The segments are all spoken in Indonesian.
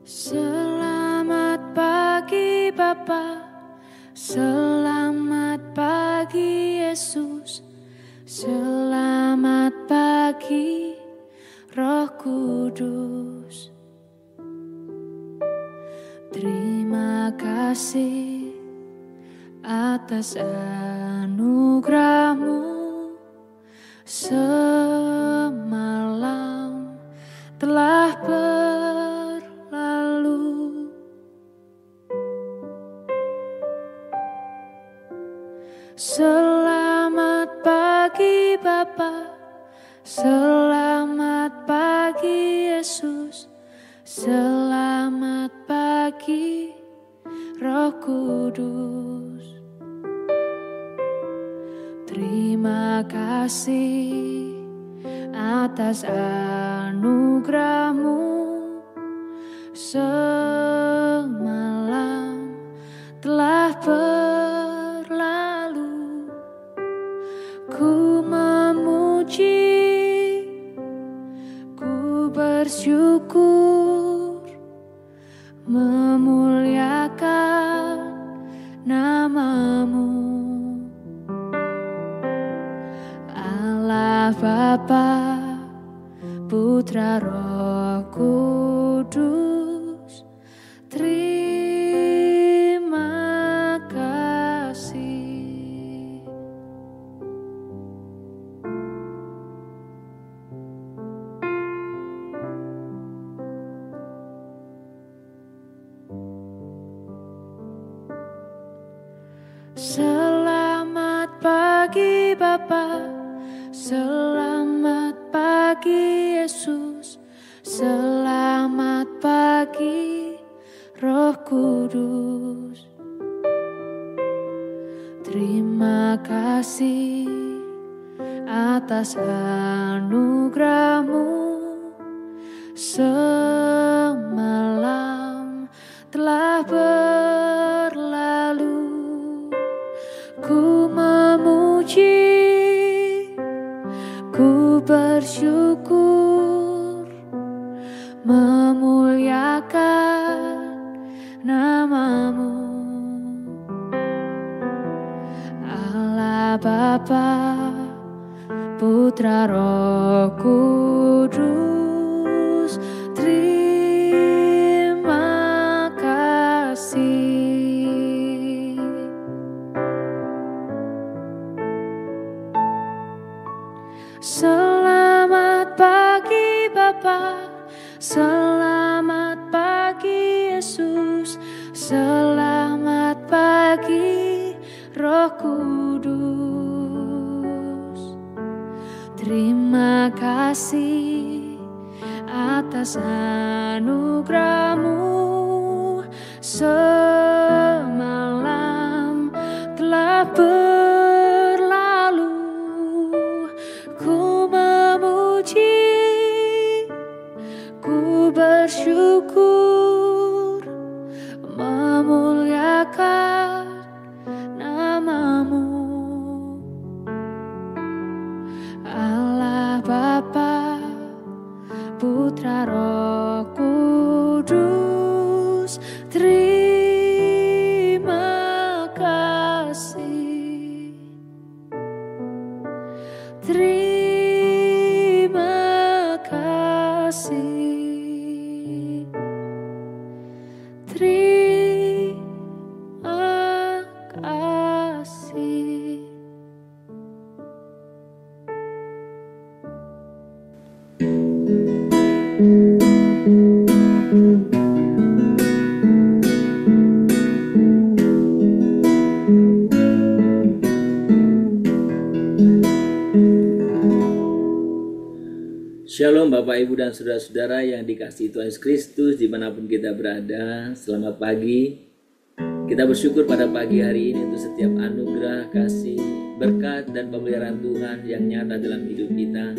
Selamat pagi Bapa, selamat pagi Yesus, selamat pagi Roh Kudus. Terima kasih atas anugerah-Mu, semalam telah berlalu. Selamat pagi Bapa, selamat pagi Yesus, selamat pagi Roh Kudus. Terima kasih atas anugerah-Mu, semalam telah berlalu. Ku memuji, ku bersyukur, memuliakan nama-Mu. Allah Bapa, Putra Roh Kudus, terima kasih. Selamat pagi Bapa, selamat pagi Yesus, selamat pagi Roh Kudus. Terima kasih atas anugerah-Mu, semalam telah berlalu. Ku memuji, ku bersyukur, memuliakan nama-Mu. Allah Bapa, Putra Roh Kudus, terima kasih. Selamat pagi Bapa, selamat pagi Yesus, selamat pagi Roh Kudus. Terima kasih atas anugerah-Mu, semalam telah berlalu. Ku memuji, ku bersyukur, memuliakan nama-Mu. Allah Bapa, Putra Roh Kudus, terima kasih. Terima kasih. Terima kasih. Shalom Bapak Ibu dan Saudara-saudara yang dikasihi Tuhan Yesus Kristus dimanapun kita berada. Selamat pagi. Kita bersyukur pada pagi hari ini untuk setiap anugerah, kasih, berkat dan pemeliharaan Tuhan yang nyata dalam hidup kita.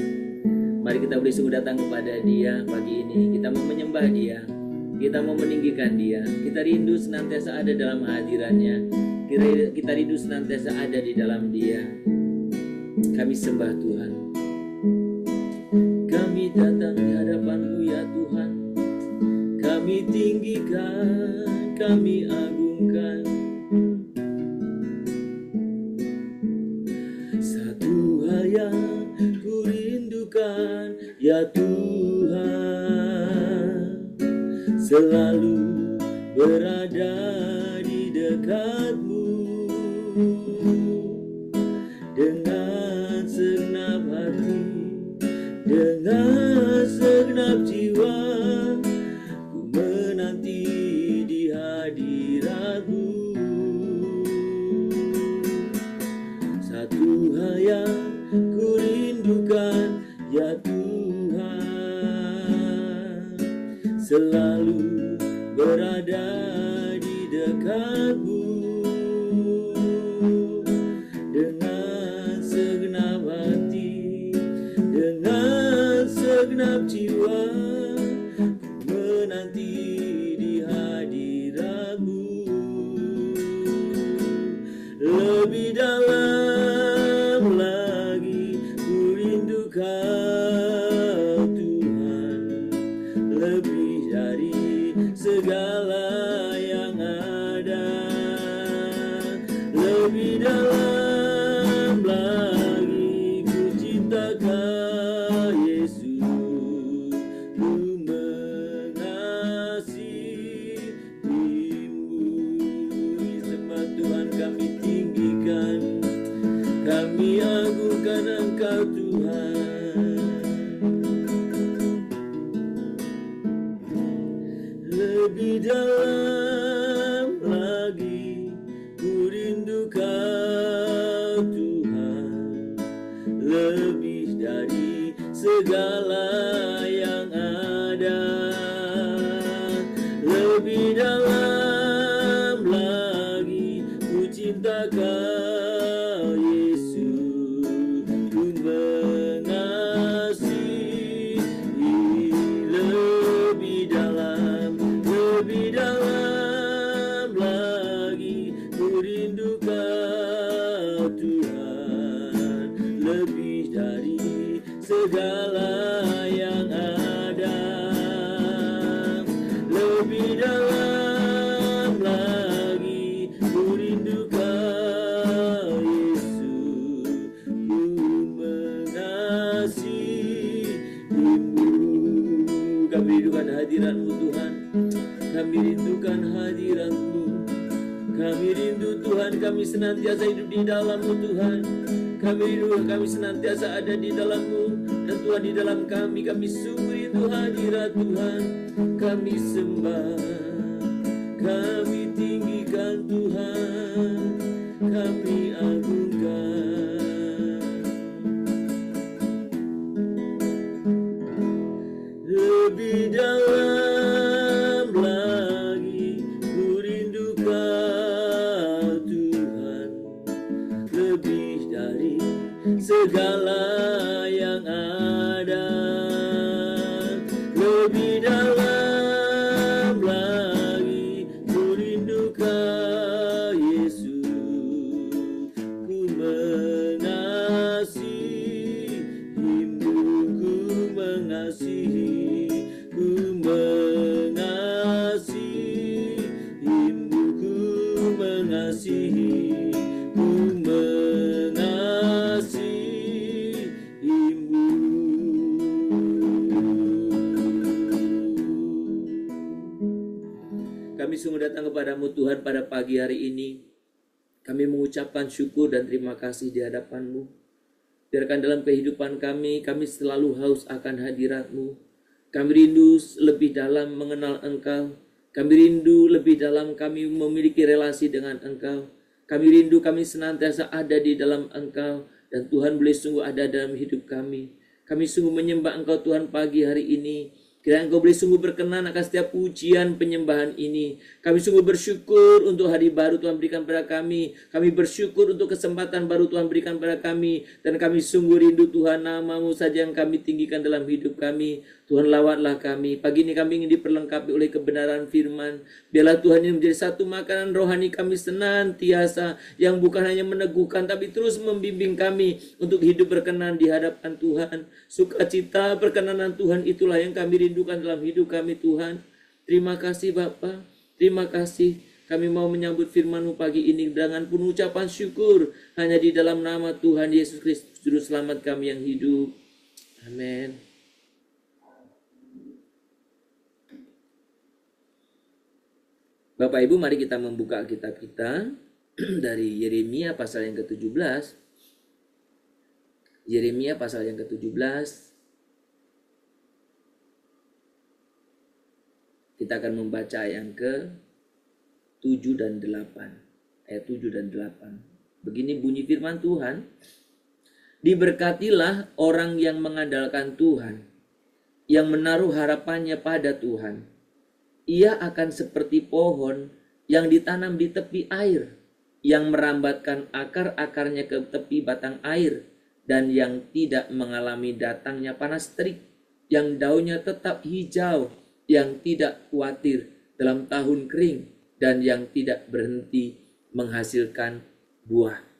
Mari kita bersungguh datang kepada Dia pagi ini. Kita mau menyembah Dia, kita mau meninggikan Dia. Kita rindu senantiasa ada dalam hadirat-Nya. Kita rindu senantiasa ada di dalam Dia. Kami sembah Tuhan. Kami datang di hadapan-Mu ya Tuhan. Kami kami tinggikan, kami agungkan. Satu hal yang ku rindukan, ya Tuhan, selalu berada di dekat-Mu. Dengan segenap hati, dengan segenap jiwa, ku menanti di hadirat-Mu. Satu hal yang ku rindukan, ya Tuhan, selalu berada di dekat-Mu. Dengan segenap hati, dengan segenap jiwa, ku menanti di hadirat-Mu. Lebih dalam lagi ku rindu Kau Tuhan, lebih dari segala yang ada. Lebih dalam lagi ku cinta Kau Yesus, ku mengasihi-Mu. Sembah Tuhan kami tinggikan, kami agungkan Engkau Tuhan. Lebih dalam lagi ku rindu Kau Tuhan, lebih dari segala yang ada. Lebih dalam lagi ku cinta Kau Yesus, ku mengasihi. Lebih dalam lagi ku rindu Kau Tuhan, lebih dari segala yang ada. Lebih dalam lagi ku rindu Kau Yesus, ku mengasihi-Mu. Kami rindukan hadirat-Mu Tuhan, kami rindukan hadirat-Mu. Kami rindu Tuhan, kami senantiasa hidup di dalam-Mu Tuhan. Kami rindu, kami senantiasa ada di dalam-Mu. Dan Tuhan di dalam kami sungguh rindu hadirat Tuhan. Kami sembah, kami tinggikan Tuhan, kami agungkan. Lebih dalam lagi ku rindu Kau Tuhan, lebih dari segala yang ada. Lebih dalam lagi ku rindu Kau Yesus, ku mengasihi-Mu, ku mengasihi, ku mengasihi-Mu, ku mengasihi, ku mengasihi-Mu. Kami sungguh datang kepadamu Tuhan pada pagi hari ini. Kami mengucapkan syukur dan terima kasih di hadapan-Mu. Biarkan dalam kehidupan kami selalu haus akan hadirat-Mu. Kami rindu lebih dalam mengenal Engkau. Kami rindu lebih dalam kami memiliki relasi dengan Engkau. Kami rindu kami senantiasa ada di dalam Engkau. Dan Tuhan boleh sungguh ada dalam hidup kami. Kami sungguh menyembah Engkau Tuhan pagi hari ini. Kiranya Engkau boleh sungguh berkenan akan setiap pujian penyembahan ini. Kami sungguh bersyukur untuk hari baru Tuhan berikan pada kami. Kami bersyukur untuk kesempatan baru Tuhan berikan pada kami. Dan kami sungguh rindu Tuhan, nama-Mu saja yang kami tinggikan dalam hidup kami. Tuhan lawatlah kami. Pagi ini kami ingin diperlengkapi oleh kebenaran firman. Biarlah Tuhan ini menjadi satu makanan rohani kami senantiasa. Yang bukan hanya meneguhkan tapi terus membimbing kami untuk hidup berkenan di hadapan Tuhan. Sukacita perkenanan Tuhan itulah yang kami rindukan dalam hidup kami Tuhan. Terima kasih Bapa, terima kasih. Kami mau menyambut firman-Mu pagi ini dengan penuh ucapan syukur. Hanya di dalam nama Tuhan Yesus Kristus, Juru Selamat kami yang hidup. Amin. Bapak Ibu, mari kita membuka kitab kita dari Yeremia pasal yang ke-17. Yeremia pasal yang ke-17. Kita akan membaca yang ke-7 dan 8. Ayat 7 dan 8. Begini bunyi firman Tuhan. Diberkatilah orang yang mengandalkan Tuhan, yang menaruh harapannya pada Tuhan. Ia akan seperti pohon yang ditanam di tepi air, yang merambatkan akar-akarnya ke tepi batang air, dan yang tidak mengalami datangnya panas terik, yang daunnya tetap hijau, yang tidak khawatir dalam tahun kering, dan yang tidak berhenti menghasilkan buah.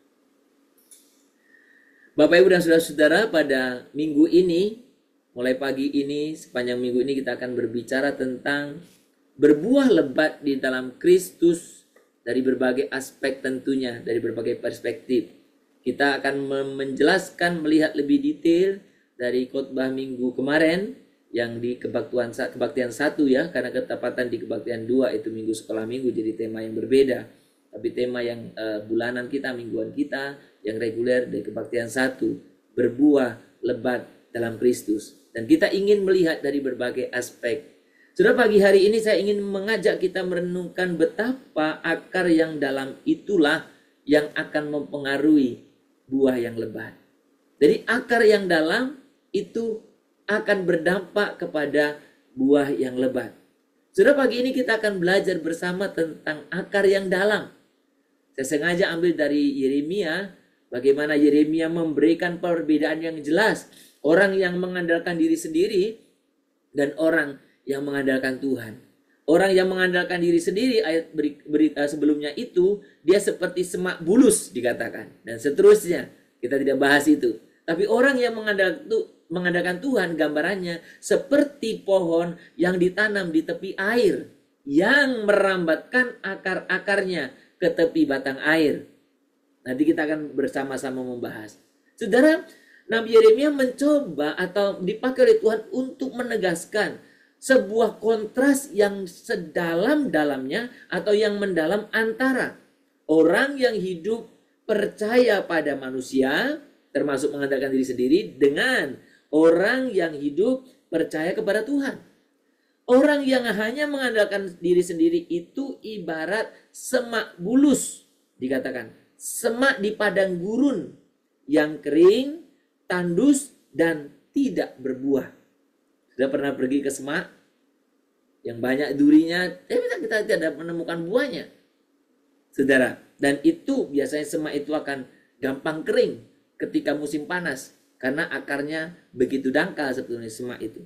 Bapak Ibu dan saudara-saudara, pada minggu ini, mulai pagi ini, sepanjang minggu ini kita akan berbicara tentang berbuah lebat di dalam Kristus dari berbagai aspek tentunya, dari berbagai perspektif. Kita akan menjelaskan, melihat lebih detail dari khotbah minggu kemarin yang di kebaktian 1 ya, karena ketepatan di kebaktian 2 itu minggu sekolah minggu, jadi tema yang berbeda. Tapi tema yang bulanan kita, mingguan kita, yang reguler dari kebaktian 1, berbuah lebat dalam Kristus. Dan kita ingin melihat dari berbagai aspek. Saudara, pagi hari ini saya ingin mengajak kita merenungkan betapa akar yang dalam itulah yang akan mempengaruhi buah yang lebat. Jadi akar yang dalam itu akan berdampak kepada buah yang lebat. Saudara, pagi ini kita akan belajar bersama tentang akar yang dalam. Saya sengaja ambil dari Yeremia, bagaimana Yeremia memberikan perbedaan yang jelas. Orang yang mengandalkan diri sendiri dan orang yang mengandalkan Tuhan. Orang yang mengandalkan diri sendiri, ayat berita sebelumnya itu, dia seperti semak bulus dikatakan. Dan seterusnya, kita tidak bahas itu. Tapi orang yang mengandalkan Tuhan, gambarannya seperti pohon yang ditanam di tepi air, yang merambatkan akar-akarnya ke tepi batang air. Nanti kita akan bersama-sama membahas. Saudara, Nabi Yeremia mencoba atau dipakai oleh Tuhan untuk menegaskan sebuah kontras yang sedalam-dalamnya atau yang mendalam antara orang yang hidup percaya pada manusia, termasuk mengandalkan diri sendiri, dengan orang yang hidup percaya kepada Tuhan. Orang yang hanya mengandalkan diri sendiri itu ibarat semak bulus, dikatakan. Semak di padang gurun yang kering, tandus, dan tidak berbuah. Sudah pernah pergi ke semak yang banyak durinya, tapi kita tidak menemukan buahnya, saudara. Dan itu biasanya semak itu akan gampang kering ketika musim panas, karena akarnya begitu dangkal sebetulnya semak itu.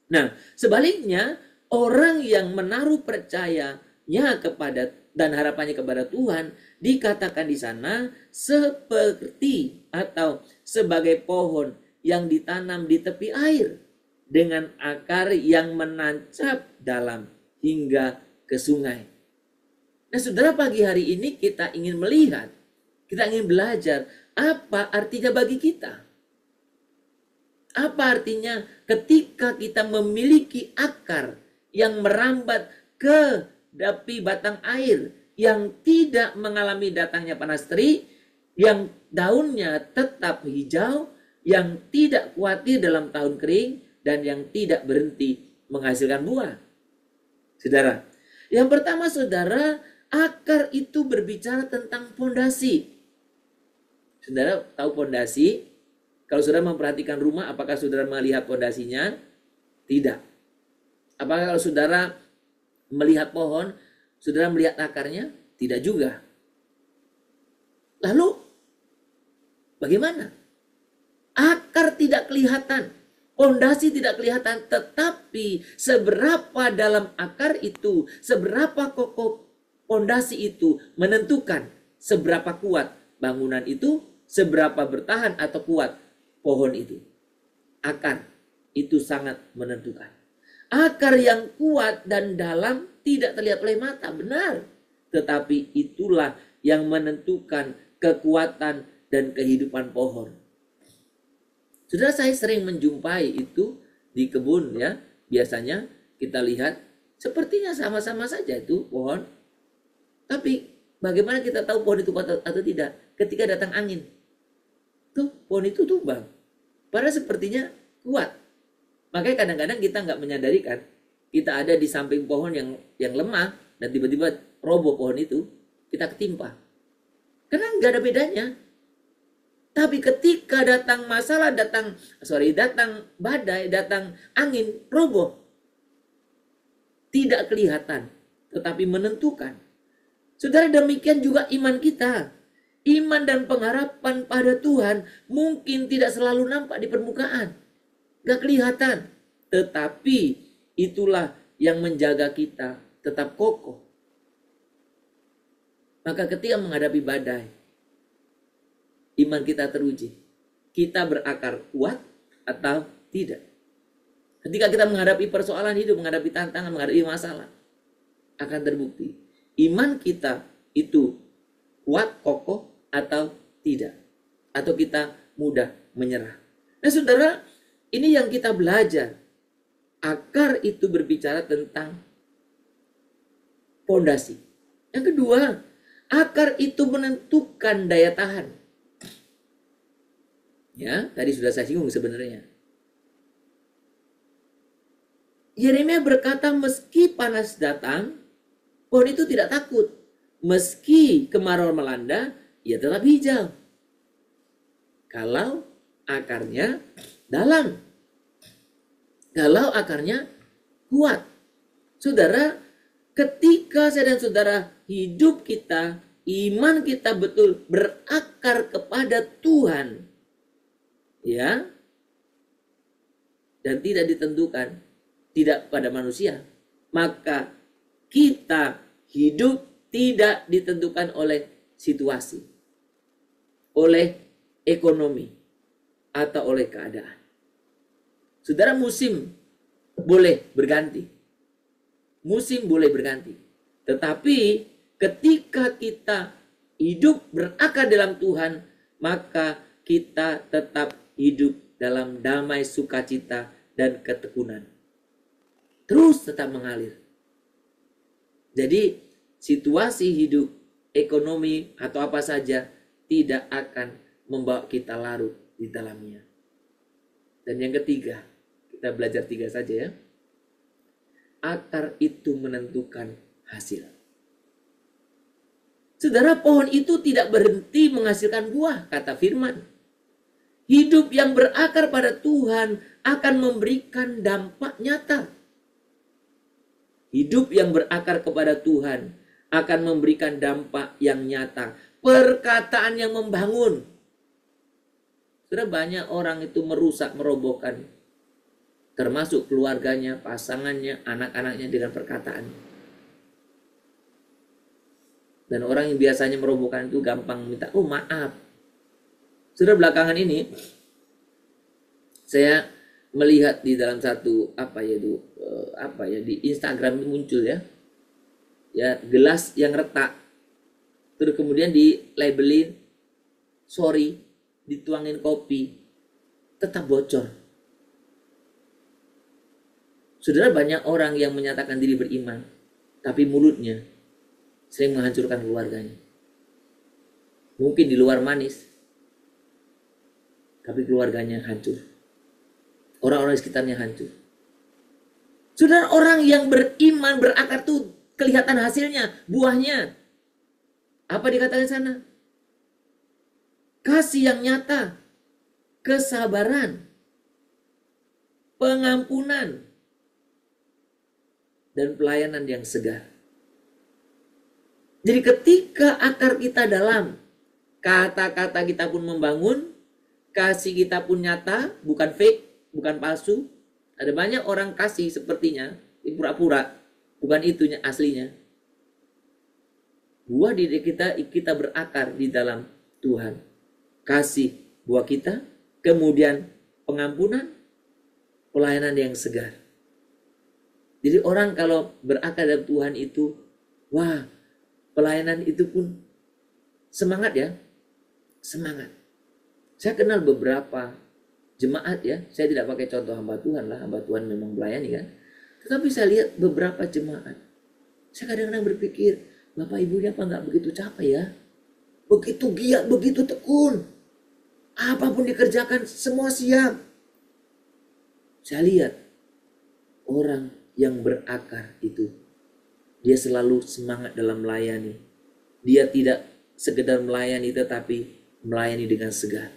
Nah, sebaliknya orang yang menaruh percayanya kepada dan harapannya kepada Tuhan dikatakan di sana seperti atau sebagai pohon yang ditanam di tepi air, dengan akar yang menancap dalam hingga ke sungai. Nah, saudara, pagi hari ini kita ingin melihat, kita ingin belajar apa artinya bagi kita. Apa artinya ketika kita memiliki akar yang merambat ke tepi batang air, yang tidak mengalami datangnya panas terik, yang daunnya tetap hijau, yang tidak khawatir dalam tahun kering, dan yang tidak berhenti menghasilkan buah. Saudara, yang pertama saudara, akar itu berbicara tentang fondasi. Saudara tahu fondasi? Kalau saudara memperhatikan rumah, apakah saudara melihat fondasinya? Tidak. Apakah kalau saudara melihat pohon, saudara melihat akarnya? Tidak juga. Lalu, bagaimana? Akar tidak kelihatan. Fondasi tidak kelihatan, tetapi seberapa dalam akar itu, seberapa kokoh fondasi itu menentukan seberapa kuat bangunan itu, seberapa bertahan atau kuat pohon itu. Akar itu sangat menentukan. Akar yang kuat dan dalam tidak terlihat oleh mata, benar. Tetapi itulah yang menentukan kekuatan dan kehidupan pohon. Saudara, saya sering menjumpai itu di kebun ya. Biasanya kita lihat sepertinya sama-sama saja itu pohon. Tapi bagaimana kita tahu pohon itu kuat atau tidak? Ketika datang angin. Tuh pohon itu tumbang. Padahal sepertinya kuat. Makanya kadang-kadang kita nggak menyadari kan. Kita ada di samping pohon yang lemah. Dan tiba-tiba roboh pohon itu. Kita ketimpa. Karena nggak ada bedanya. Tapi ketika datang masalah, datang badai, datang angin, roboh. Tidak kelihatan, tetapi menentukan. Saudara, demikian juga iman kita. Iman dan pengharapan pada Tuhan mungkin tidak selalu nampak di permukaan. Gak kelihatan. Tetapi itulah yang menjaga kita tetap kokoh. Maka ketika menghadapi badai, iman kita teruji. Kita berakar kuat atau tidak. Ketika kita menghadapi persoalan hidup, menghadapi tantangan, menghadapi masalah, akan terbukti. Iman kita itu kuat, kokoh, atau tidak. Atau kita mudah menyerah. Nah saudara, ini yang kita belajar. Akar itu berbicara tentang fondasi. Yang kedua, akar itu menentukan daya tahan. Ya, tadi sudah saya singgung sebenarnya. Yeremia berkata, meski panas datang, pohon itu tidak takut. Meski kemarau melanda, ia tetap hijau. Kalau akarnya dalam. Kalau akarnya kuat. Saudara, ketika saya dan saudara hidup kita, iman kita betul berakar kepada Tuhan. Ya. Dan tidak ditentukan. Tidak pada manusia, maka kita hidup tidak ditentukan oleh situasi, oleh ekonomi, atau oleh keadaan. Saudara, musim boleh berganti. Musim boleh berganti. Tetapi ketika kita hidup berakar dalam Tuhan, maka kita tetap hidup dalam damai, sukacita, dan ketekunan. Terus tetap mengalir. Jadi situasi hidup, ekonomi atau apa saja tidak akan membawa kita larut di dalamnya. Dan yang ketiga, kita belajar 3 saja ya. Akar itu menentukan hasil. Saudara, pohon itu tidak berhenti menghasilkan buah, kata firman. Hidup yang berakar pada Tuhan akan memberikan dampak nyata. Hidup yang berakar kepada Tuhan akan memberikan dampak yang nyata. Perkataan yang membangun. Sudah banyak orang itu merusak, merobohkan. Termasuk keluarganya, pasangannya, anak-anaknya dengan perkataan. Dan orang yang biasanya merobohkan itu gampang minta, oh maaf. Sudah belakangan ini, saya melihat di dalam satu di Instagram muncul ya gelas yang retak, terus kemudian di labelin sorry, dituangin kopi, tetap bocor. Saudara, banyak orang yang menyatakan diri beriman, tapi mulutnya sering menghancurkan keluarganya. Mungkin di luar manis, tapi keluarganya hancur. Orang-orang di sekitarnya hancur. Saudara, orang yang beriman berakar tuh kelihatan hasilnya, buahnya. Apa dikatakan sana? Kasih yang nyata, kesabaran, pengampunan, dan pelayanan yang segar. Jadi ketika akar kita dalam, kata-kata kita pun membangun, kasih kita pun nyata, bukan fake, bukan palsu. Ada banyak orang kasih sepertinya pura-pura, bukan itunya aslinya. Buah diri kita berakar di dalam Tuhan. Kasih buah kita, kemudian pengampunan, pelayanan yang segar. Jadi orang kalau berakar dalam Tuhan itu, wah, pelayanan itu pun semangat ya, semangat. Saya kenal beberapa jemaat ya, saya tidak pakai contoh hamba Tuhan lah, hamba Tuhan memang melayani kan. Tetapi saya lihat beberapa jemaat, saya kadang-kadang berpikir, Bapak Ibunya apa nggak begitu capek ya? Begitu giat, begitu tekun. Apapun dikerjakan, semua siap. Saya lihat orang yang berakar itu, dia selalu semangat dalam melayani. Dia tidak sekedar melayani, tetapi melayani dengan segar.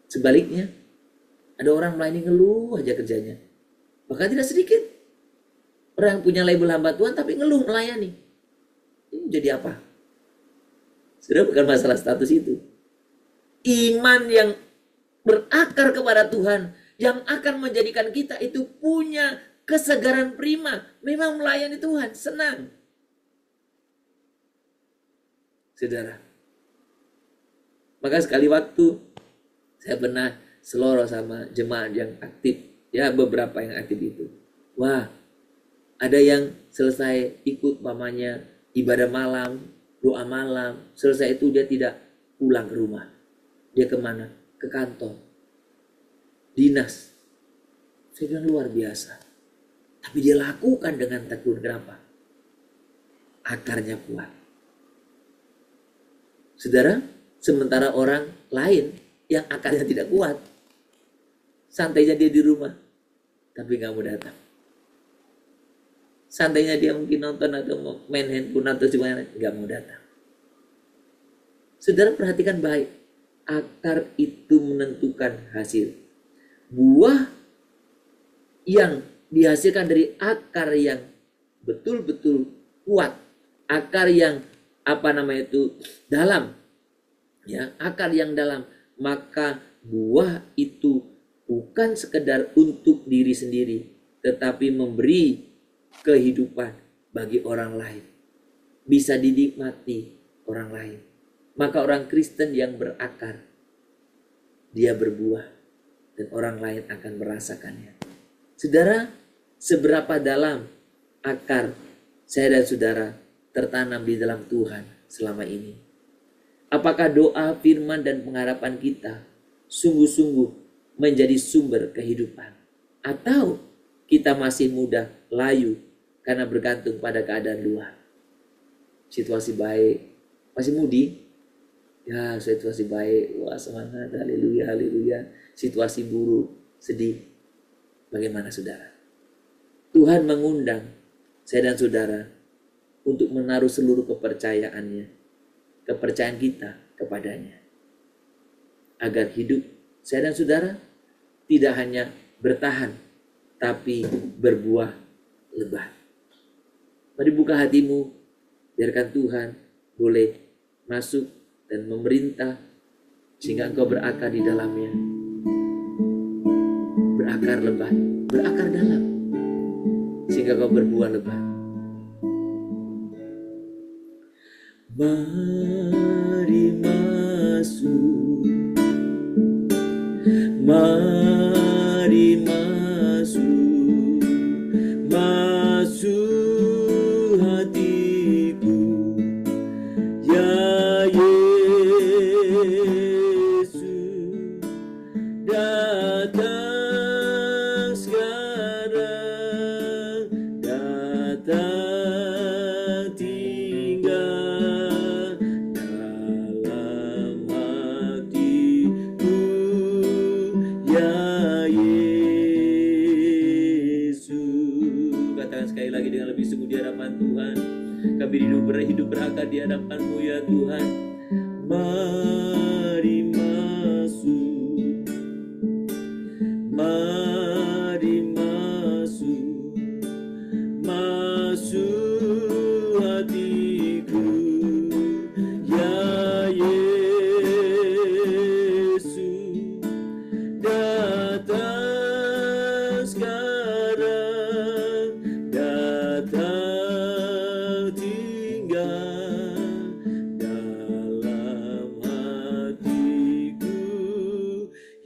Sebaliknya, ada orang melayani ngeluh aja kerjanya. Bahkan tidak sedikit orang yang punya label hamba Tuhan tapi ngeluh melayani. Ini jadi apa? Sudah bukan masalah status itu. Iman yang berakar kepada Tuhan, yang akan menjadikan kita itu punya kesegaran prima. Memang melayani Tuhan, senang. Saudara, maka sekali waktu saya pernah seloro sama jemaat yang aktif. Ya, beberapa yang aktif itu. Wah, ada yang selesai ikut mamanya ibadah malam, doa malam. Selesai itu dia tidak pulang ke rumah. Dia kemana? Ke kantor. Dinas. Saya bilang luar biasa. Tapi dia lakukan dengan tekun. Kenapa? Akarnya kuat. Saudara, sementara orang lain yang akarnya tidak kuat, santainya dia di rumah, tapi gak mau datang. Santainya dia mungkin nonton atau main handphone atau gimana, gak mau datang. Saudara perhatikan baik, akar itu menentukan hasil. Buah yang dihasilkan dari akar yang betul-betul kuat, akar yang dalam, ya, akar yang dalam, maka buah itu bukan sekedar untuk diri sendiri, tetapi memberi kehidupan bagi orang lain, bisa dinikmati orang lain. Maka orang Kristen yang berakar, dia berbuah dan orang lain akan merasakannya. Saudara, seberapa dalam akar saya dan saudara tertanam di dalam Tuhan selama ini? Apakah doa, firman, dan pengharapan kita sungguh-sungguh menjadi sumber kehidupan? Atau kita masih mudah layu karena bergantung pada keadaan luar? Situasi baik, masih mudi? Ya, situasi baik, wah semangat, haleluya, haleluya. Situasi buruk, sedih. Bagaimana saudara? Tuhan mengundang saya dan saudara untuk menaruh seluruh kepercayaan kita kepadanya. Agar hidup saya dan saudara tidak hanya bertahan, tapi berbuah lebat. Mari buka hatimu, biarkan Tuhan boleh masuk dan memerintah sehingga engkau berakar di dalamnya. Berakar lebat, berakar dalam, sehingga kau berbuah lebat. Mari masuk, mari masuk, masuk hatiku, ya Yesus, datang sekarang, datang kami hidup berakar di hadapan-Mu ya Tuhan. Mari masuk, mari masuk, masuk hatiku, ya Yesus, datang sekarang, datang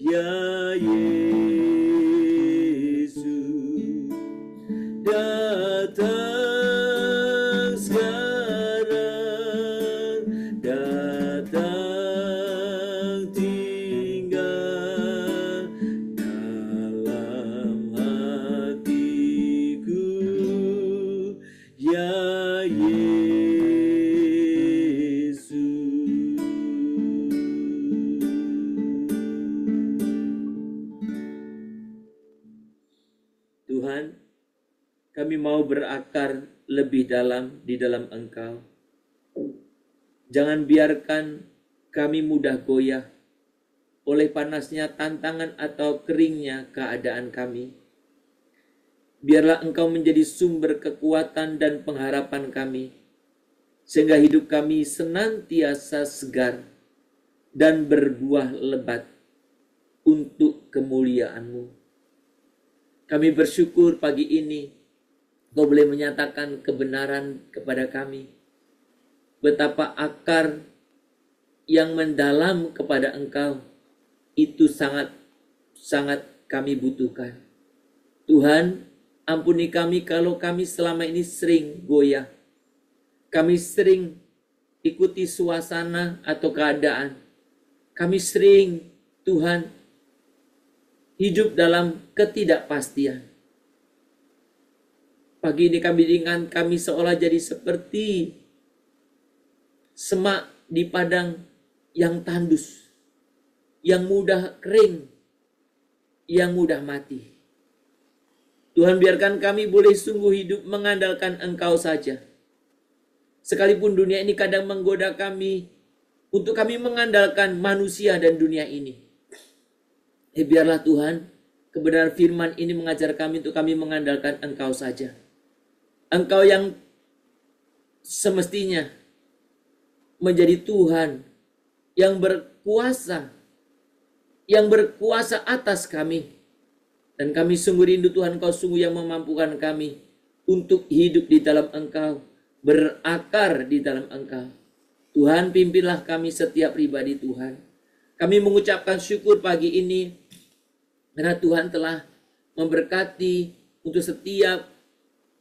ya Yesus. ya Yesus. Tuhan, kami mau berakar lebih dalam di dalam Engkau. Jangan biarkan kami mudah goyah oleh panasnya tantangan atau keringnya keadaan kami. Biarlah Engkau menjadi sumber kekuatan dan pengharapan kami, sehingga hidup kami senantiasa segar dan berbuah lebat untuk kemuliaan-Mu. Kami bersyukur pagi ini Engkau boleh menyatakan kebenaran kepada kami. Betapa akar yang mendalam kepada Engkau itu sangat kami butuhkan. Tuhan, ampuni kami kalau kami selama ini sering goyah. Kami sering ikuti suasana atau keadaan. Kami sering, Tuhan, hidup dalam ketidakpastian. Pagi ini kami ingat kami seolah jadi seperti semak di padang yang tandus, yang mudah kering, yang mudah mati. Tuhan, biarkan kami boleh sungguh hidup mengandalkan Engkau saja. Sekalipun dunia ini kadang menggoda kami untuk kami mengandalkan manusia dan dunia ini. Biarlah Tuhan, kebenaran firman ini mengajar kami untuk kami mengandalkan Engkau saja. Engkau yang semestinya menjadi Tuhan yang berkuasa atas kami. Dan kami sungguh rindu Tuhan, Engkau sungguh yang memampukan kami untuk hidup di dalam Engkau, berakar di dalam Engkau. Tuhan, pimpinlah kami setiap pribadi Tuhan. Kami mengucapkan syukur pagi ini karena Tuhan telah memberkati untuk setiap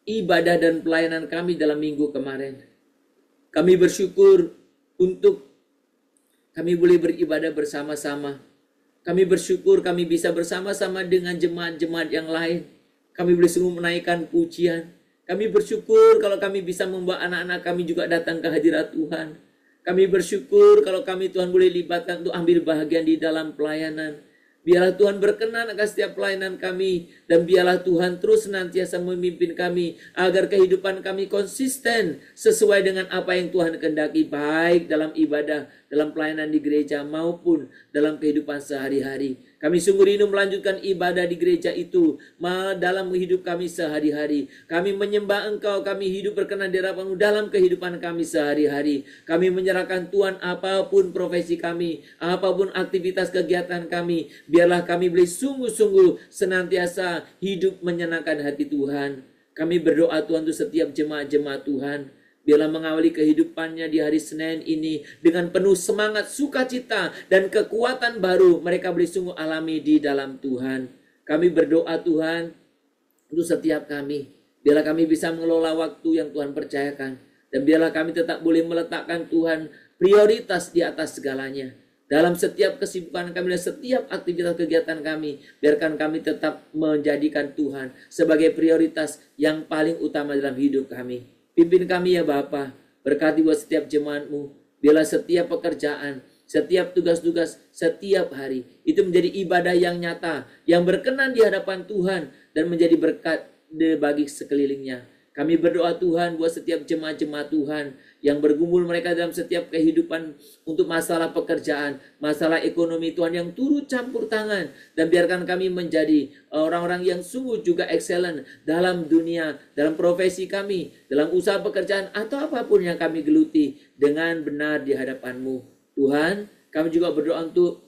ibadah dan pelayanan kami dalam minggu kemarin. Kami bersyukur untuk kami boleh beribadah bersama-sama. Kami bersyukur kami bisa bersama-sama dengan jemaat-jemaat yang lain. Kami boleh sungguh menaikkan pujian. Kami bersyukur kalau kami bisa membawa anak-anak kami juga datang ke hadirat Tuhan. Kami bersyukur kalau kami Tuhan boleh libatkan untuk ambil bahagian di dalam pelayanan. Biarlah Tuhan berkenan akan setiap pelayanan kami. Dan biarlah Tuhan terus senantiasa memimpin kami. Agar kehidupan kami konsisten sesuai dengan apa yang Tuhan kehendaki. Baik dalam ibadah, dalam pelayanan di gereja maupun dalam kehidupan sehari-hari. Kami sungguh rindu melanjutkan ibadah di gereja itu dalam hidup kami sehari-hari. Kami menyembah Engkau, kami hidup berkenan di hadapan-Mu dalam kehidupan kami sehari-hari. Kami menyerahkan Tuhan apapun profesi kami, apapun aktivitas kegiatan kami. Biarlah kami boleh sungguh-sungguh senantiasa hidup menyenangkan hati Tuhan. Kami berdoa Tuhan untuk setiap jemaat-jemaat Tuhan. Biarlah mengawali kehidupannya di hari Senin ini dengan penuh semangat, sukacita, dan kekuatan baru mereka boleh sungguh alami di dalam Tuhan. Kami berdoa Tuhan untuk setiap kami. Biarlah kami bisa mengelola waktu yang Tuhan percayakan. Dan biarlah kami tetap boleh meletakkan Tuhan prioritas di atas segalanya. Dalam setiap kesibukan kami dan setiap aktivitas kegiatan kami, biarkan kami tetap menjadikan Tuhan sebagai prioritas yang paling utama dalam hidup kami. Pimpin kami ya Bapa, berkati buat setiap jemaat-Mu. Biarlah setiap pekerjaan, setiap tugas-tugas, setiap hari itu menjadi ibadah yang nyata, yang berkenan di hadapan Tuhan dan menjadi berkat bagi sekelilingnya. Kami berdoa Tuhan buat setiap jemaat-jemaat Tuhan yang bergumul mereka dalam setiap kehidupan untuk masalah pekerjaan, masalah ekonomi Tuhan yang turut campur tangan. Dan biarkan kami menjadi orang-orang yang sungguh juga excellent dalam dunia, dalam profesi kami, dalam usaha pekerjaan atau apapun yang kami geluti dengan benar di hadapan-Mu. Tuhan, kami juga berdoa untuk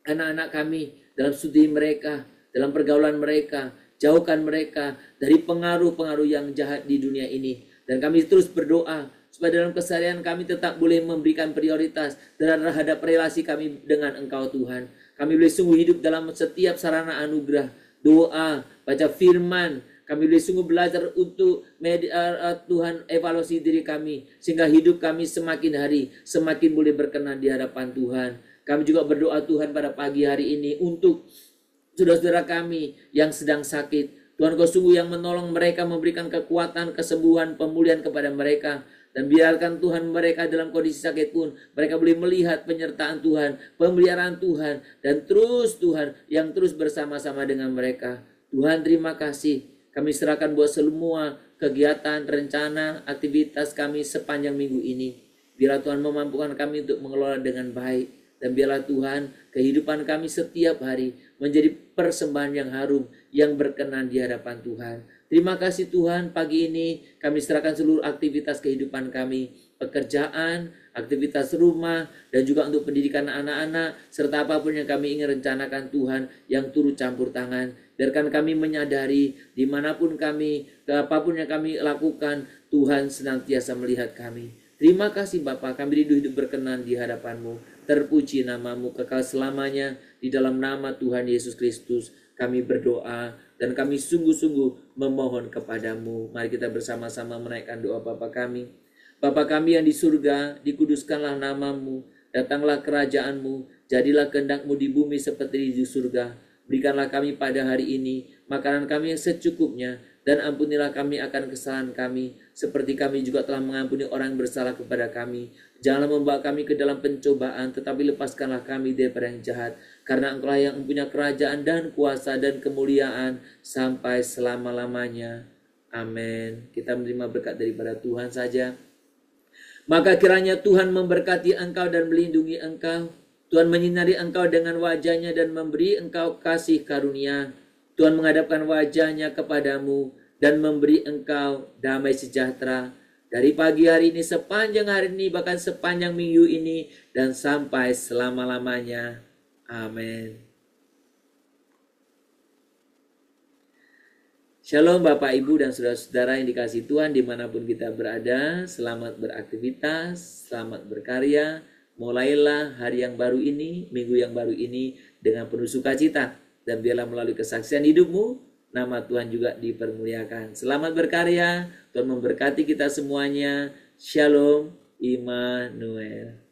anak-anak kami dalam studi mereka, dalam pergaulan mereka. Jauhkan mereka dari pengaruh-pengaruh yang jahat di dunia ini. Dan kami terus berdoa supaya dalam keseharian kami tetap boleh memberikan prioritas terhadap relasi kami dengan Engkau Tuhan. Kami boleh sungguh hidup dalam setiap sarana anugerah, doa, baca firman. Kami boleh sungguh belajar untuk Tuhan evaluasi diri kami. Sehingga hidup kami semakin hari semakin boleh berkenan di hadapan Tuhan. Kami juga berdoa Tuhan pada pagi hari ini untuk saudara-saudara kami yang sedang sakit, Tuhan, Kau sungguh yang menolong mereka, memberikan kekuatan, kesembuhan, pemulihan kepada mereka. Dan biarkan Tuhan mereka dalam kondisi sakit pun, mereka boleh melihat penyertaan Tuhan, pemeliharaan Tuhan, dan terus Tuhan yang terus bersama-sama dengan mereka. Tuhan, terima kasih. Kami serahkan buat semua kegiatan, rencana, aktivitas kami sepanjang minggu ini. Biarlah Tuhan memampukan kami untuk mengelola dengan baik. Dan biarlah Tuhan kehidupan kami setiap hari menjadi persembahan yang harum, yang berkenan di hadapan Tuhan. Terima kasih Tuhan, pagi ini kami serahkan seluruh aktivitas kehidupan kami, pekerjaan, aktivitas rumah, dan juga untuk pendidikan anak-anak, serta apapun yang kami ingin rencanakan Tuhan yang turut campur tangan. Biarkan kami menyadari dimanapun kami, apapun yang kami lakukan, Tuhan senantiasa melihat kami. Terima kasih Bapa, kami hidup berkenan di hadapan-Mu. Terpuji nama-Mu kekal selamanya. Di dalam nama Tuhan Yesus Kristus kami berdoa dan kami sungguh-sungguh memohon kepadamu. Mari kita bersama-sama menaikkan doa Bapa kami. Bapa kami yang di surga, dikuduskanlah nama-Mu, datanglah kerajaan-Mu, jadilah kehendak-Mu di bumi seperti di surga. Berikanlah kami pada hari ini makanan kami yang secukupnya, dan ampunilah kami akan kesalahan kami, seperti kami juga telah mengampuni orang yang bersalah kepada kami. Janganlah membawa kami ke dalam pencobaan, tetapi lepaskanlah kami daripada yang jahat. Karena Engkau yang mempunyai kerajaan dan kuasa dan kemuliaan sampai selama-lamanya. Amin. Kita menerima berkat daripada Tuhan saja. Maka kiranya Tuhan memberkati engkau dan melindungi engkau. Tuhan menyinari engkau dengan wajah-Nya dan memberi engkau kasih karunia. Tuhan menghadapkan wajah-Nya kepadamu dan memberi engkau damai sejahtera. Dari pagi hari ini, sepanjang hari ini, bahkan sepanjang minggu ini, dan sampai selama-lamanya. Amin. Shalom Bapak Ibu dan Saudara-saudara yang dikasihi Tuhan dimanapun kita berada. Selamat beraktivitas, selamat berkarya. Mulailah hari yang baru ini, minggu yang baru ini dengan penuh sukacita. Dan biarlah melalui kesaksian hidupmu, nama Tuhan juga dipermuliakan. Selamat berkarya, Tuhan memberkati kita semuanya. Shalom, Immanuel.